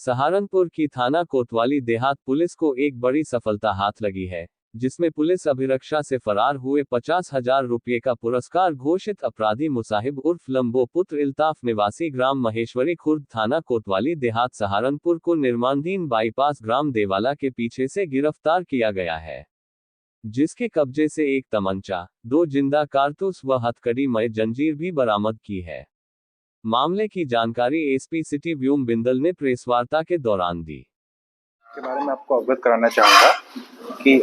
सहारनपुर की थाना कोतवाली देहात पुलिस को एक बड़ी सफलता हाथ लगी है, जिसमें पुलिस अभिरक्षा से फरार हुए 50,000 रुपये का पुरस्कार घोषित अपराधी मुसाहिब उर्फ लंबो पुत्र इल्ताफ निवासी ग्राम महेश्वरी खुर्द थाना कोतवाली देहात सहारनपुर को निर्माणाधीन बाईपास ग्राम देवाला के पीछे से गिरफ्तार किया गया है, जिसके कब्जे से एक तमंचा, 2 जिंदा कारतूस व हथकड़ी मय जंजीर भी बरामद की है। मामले की जानकारी एसपी सिटी व्योम बिंदल ने प्रेसवार्ता के दौरान दी। के बारे में आपको अवगत कराना चाहूँगा कि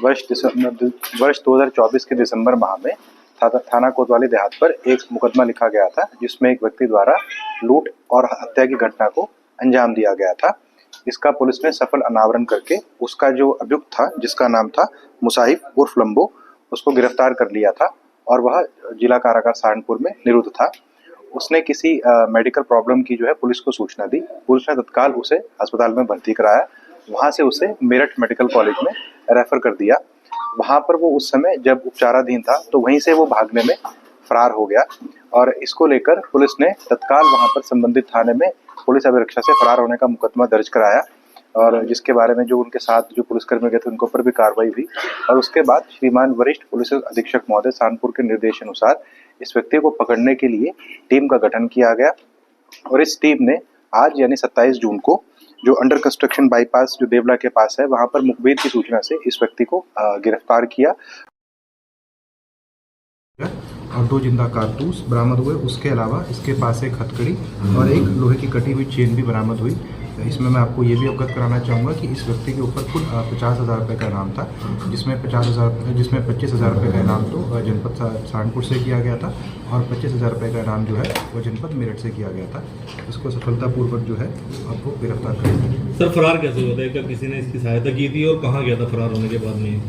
वर्ष 2024 के दिसंबर माह में थाना कोतवाली देहात पर एक मुकदमा लिखा गया था, जिसमें एक व्यक्ति द्वारा लूट और हत्या की घटना को अंजाम दिया गया था। इसका पुलिस ने सफल अनावरण करके उसका जो अभियुक्त था, जिसका नाम था मुसाहिब उर्फ लंबो, उसको गिरफ्तार कर लिया था और वह जिला कारागार सहारनपुर में निरुद्ध था। उसने किसी मेडिकल प्रॉब्लम की जो है पुलिस को सूचना दी। पुलिस ने तत्काल उसे अस्पताल में भर्ती कराया। वहां से उसे मेरठ मेडिकल कॉलेज में रेफर कर दिया। वहां पर वो उस समय जब उपचाराधीन था तो वहीं से वो भागने में फरार हो गया और इसको लेकर पुलिस ने तत्काल वहां पर संबंधित थाने में पुलिस अभिरक्षा से फरार होने का मुकदमा दर्ज कराया और जिसके बारे में जो उनके साथ जो पुलिसकर्मी गए थे उनके ऊपर भी कार्रवाई हुई। और उसके बाद श्रीमान वरिष्ठ पुलिस अधीक्षक महोदय सहारनपुर के निर्देशानुसार इस व्यक्ति को पकड़ने के लिए टीम का गठन किया गया और इस टीम ने आज यानी 27 जून को जो अंडर कंस्ट्रक्शन बाईपास जो देवला के पास है वहां पर मुखबिर की सूचना से इस व्यक्ति को गिरफ्तार किया और 2 जिंदा कारतूस बरामद हुए। उसके अलावा इसके पास एक हथकड़ी और एक लोहे की कटी हुई चेन भी बरामद हुई। इसमें मैं आपको ये भी अवगत कराना चाहूँगा कि इस व्यक्ति के ऊपर कुल 50,000 रुपये का इनाम था, जिसमें 25,000 रुपये का इनाम तो जनपद सहारनपुर से किया गया था और 25,000 रुपये का इनाम जो है वो जनपद मेरठ से किया गया था। इसको सफलतापूर्वक जो है आपको गिरफ्तार करेंगे। सर फरार कैसे होता है? क्या किसी ने इसकी सहायता की थी और कहाँ गया था फरार होने के बाद में?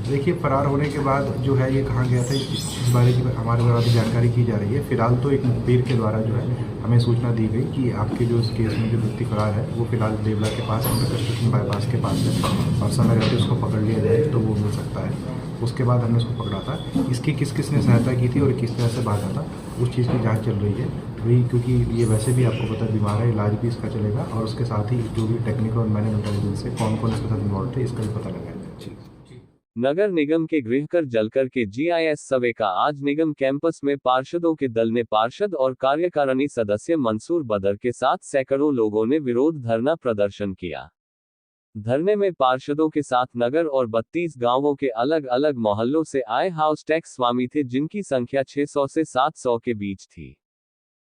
देखिए, फरार होने के बाद जो है ये कहाँ गया था इस बारे की हमारे द्वारा भी जानकारी की जा रही है। फिलहाल तो एक मुखबिर के द्वारा जो है हमें सूचना दी गई कि आपके जो इस केस में जो व्यक्ति फरार है वो फिलहाल देवला के पास अंडर कंस्ट्रक्शन बाईपास के पास है और समय रहते उसको पकड़ लिया जाए तो वो मिल सकता है। उसके बाद हमने उसको पकड़ा था। इसकी किस किस ने सहायता की थी और किस तरह से भागा था उस चीज़ की जाँच चल रही है वही, क्योंकि ये वैसे भी आपको पता बीमार है, इलाज भी इसका चलेगा और उसके साथ ही जो भी टेक्निकल और मैनुअल इंटेलिजेंस है कौन कौन इसके साथ इन्वॉल्व थे इसका भी पता लगाया। नगर निगम के गृहकर जलकर के जीआईएस सर्वे का आज निगम कैंपस में पार्षदों के दल ने पार्षद और कार्यकारिणी सदस्य मंसूर बदर के साथ सैकड़ों लोगों ने विरोध धरना प्रदर्शन किया। धरने में पार्षदों के साथ नगर और 32 गांवों के अलग अलग मोहल्लों से आए हाउस टैक्स स्वामी थे, जिनकी संख्या 600 से 700 के बीच थी।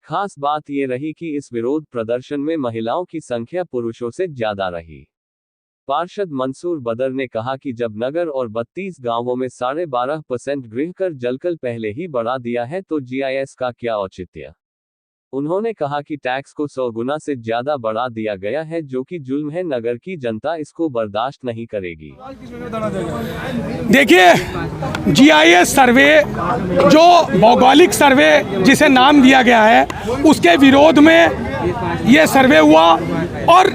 खास बात ये रही कि इस विरोध प्रदर्शन में महिलाओं की संख्या पुरुषों से ज्यादा रही। पार्षद मंसूर बदर ने कहा कि जब नगर और 32 गांवों में 12.5% गृहकर जलकर पहले ही बढ़ा दिया है तो जीआईएस का क्या औचित्य। उन्होंने कहा कि टैक्स को 100 गुना से ज्यादा बढ़ा दिया गया है, जो कि जुल्म है। नगर की जनता इसको बर्दाश्त नहीं करेगी। देखिए, जीआईएस सर्वे जो भौगोलिक सर्वे जिसे नाम दिया गया है उसके विरोध में ये सर्वे हुआ और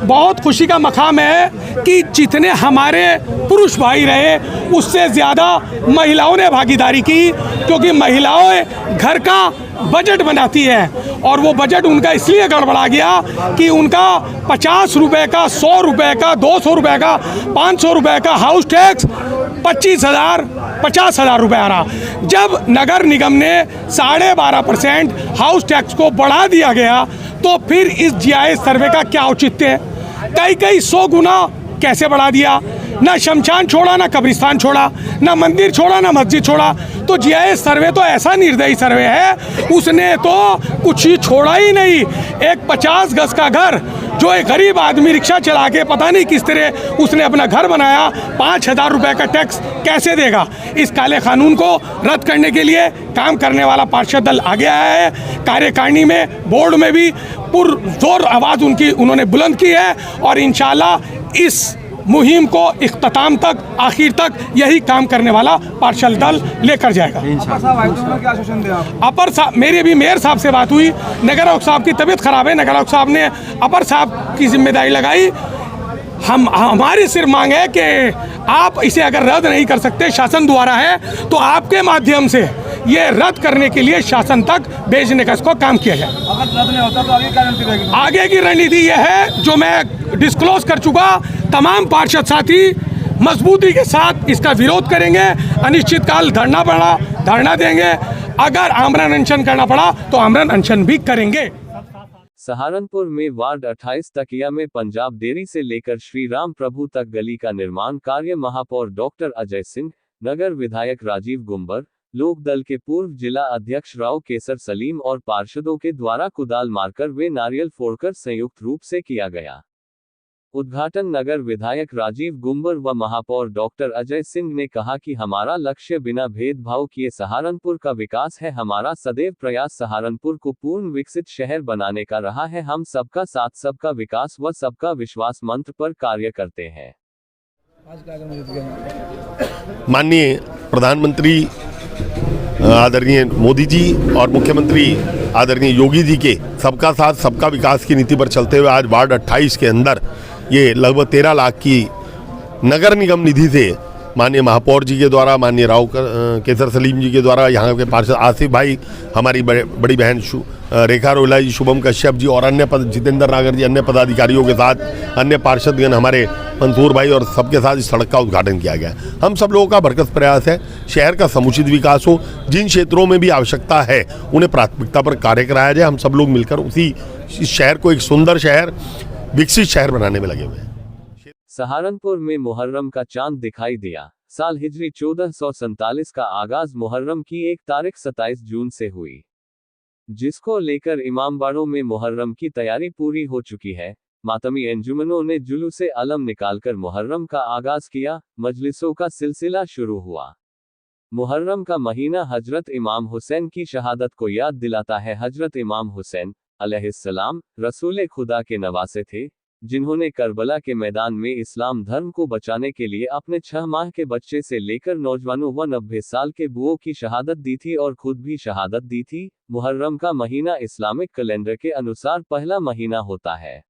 बहुत खुशी का मकाम है कि जितने हमारे पुरुष भाई रहे उससे ज़्यादा महिलाओं ने भागीदारी की, क्योंकि महिलाएं घर का बजट बनाती हैं और वो बजट उनका इसलिए गड़बड़ा गया कि उनका 50 रुपये का, 100 रुपये का, 200 रुपये का, 500 रुपये का हाउस टैक्स 25,000 50,000 रुपये आ रहा। जब नगर निगम ने 12.5% हाउस टैक्स को बढ़ा दिया गया तो फिर इस जीआईएस सर्वे का क्या औचित्य है? कई 100 गुना कैसे बढ़ा दिया? ना शमशान छोड़ा, ना कब्रिस्तान छोड़ा, ना मंदिर छोड़ा, ना मस्जिद छोड़ा। तो जीआईएस सर्वे तो ऐसा निर्दयी सर्वे है, उसने तो कुछ ही छोड़ा ही नहीं। एक 50 गज का घर जो एक गरीब आदमी रिक्शा चला के पता नहीं किस तरह उसने अपना घर बनाया, 5,000 रुपये का टैक्स कैसे देगा? इस काले कानून को रद्द करने के लिए काम करने वाला पार्षद दल आगे आया है। कार्यकारिणी में, बोर्ड में भी पुरजोर आवाज़ उन्होंने बुलंद की है और इंशाल्लाह इस मुहिम को इख्तिताम तक, आखिर तक यही काम करने वाला पार्षद दल लेकर जाएगा। अपर साहब, मेरी भी मेयर साहब से बात हुई। नगर आयुक्त साहब की तबीयत खराब है, नगर आयुक्त साहब ने अपर साहब की जिम्मेदारी लगाई। हमारी सिर्फ मांग है कि आप इसे अगर रद्द नहीं कर सकते, शासन द्वारा है, तो आपके माध्यम से ये रद्द करने के लिए शासन तक भेजने का इसको काम किया जाए। अगर रद्द नहीं होता तो आगे क्या रणनीति रहेगी? आगे की रणनीति यह है जो मैं डिस्क्लोज कर चुका, तमाम पार्षद साथी मजबूती के साथ इसका विरोध करेंगे, अनिश्चितकाल धरना देंगे, अगर आमरण अनशन करना पड़ा तो आमरण अनशन भी करेंगे। सहारनपुर में वार्ड 28 तकिया में पंजाब डेयरी से लेकर श्री राम प्रभु तक गली का निर्माण कार्य महापौर डॉक्टर अजय सिंह, नगर विधायक राजीव गुंबर, लोक दल के पूर्व जिला अध्यक्ष राव केसर सलीम और पार्षदों के द्वारा कुदाल मारकर व नारियल फोड़कर संयुक्त रूप से किया गया। उद्घाटन नगर विधायक राजीव गुंबर व महापौर डॉक्टर अजय सिंह ने कहा कि हमारा लक्ष्य बिना भेदभाव किए सहारनपुर का विकास है। हमारा सदैव प्रयास सहारनपुर को पूर्ण विकसित शहर बनाने का रहा है। हम सबका साथ, सबका विकास व सबका विश्वास मंत्र पर कार्य करते हैं। माननीय प्रधानमंत्री आदरणीय मोदी जी और मुख्यमंत्री आदरणीय योगी जी के सबका साथ सबका विकास की नीति पर चलते हुए आज वार्ड 28 के अंदर ये लगभग 13 लाख की नगर निगम निधि से माननीय महापौर जी के द्वारा, माननीय राव केसर सलीम जी के द्वारा, यहाँ के पार्षद आसिफ भाई, हमारी बड़ी बहन रेखा रोहिला जी, शुभम कश्यप जी और अन्य जितेंद्र नागर जी, अन्य पदाधिकारियों के साथ, अन्य पार्षदगण हमारे मंसूर भाई और सबके साथ इस सड़क का उद्घाटन किया गया। हम सब लोगों का भरकस प्रयास है शहर का समुचित विकास हो, जिन क्षेत्रों में भी आवश्यकता है उन्हें प्राथमिकता पर कार्य कराया जाए। हम सब लोग मिलकर इस शहर को एक सुंदर शहर, विकसित शहर बनाने में लगे हुए हैं। सहारनपुर में मुहर्रम का चांद दिखाई दिया। साल हिजरी 1447 का आगाज मुहर्रम की एक तारीख 27 जून से हुई, जिसको लेकर इमामबाड़ों में मुहर्रम की तैयारी पूरी हो चुकी है। मातमी अंजुमनों ने जुलूसे अलम निकालकर मुहर्रम का आगाज किया। मजलिसों का सिलसिला शुरू हुआ। मुहर्रम का महीना हजरत इमाम हुसैन की शहादत को याद दिलाता है। हजरत इमाम हुसैन अलैहिस्सलाम रसूल खुदा के नवासे थे, जिन्होंने करबला के मैदान में इस्लाम धर्म को बचाने के लिए अपने 6 माह के बच्चे से लेकर नौजवानों व 90 साल के बुओं की शहादत दी थी और खुद भी शहादत दी थी। मुहर्रम का महीना इस्लामिक कैलेंडर के अनुसार पहला महीना होता है।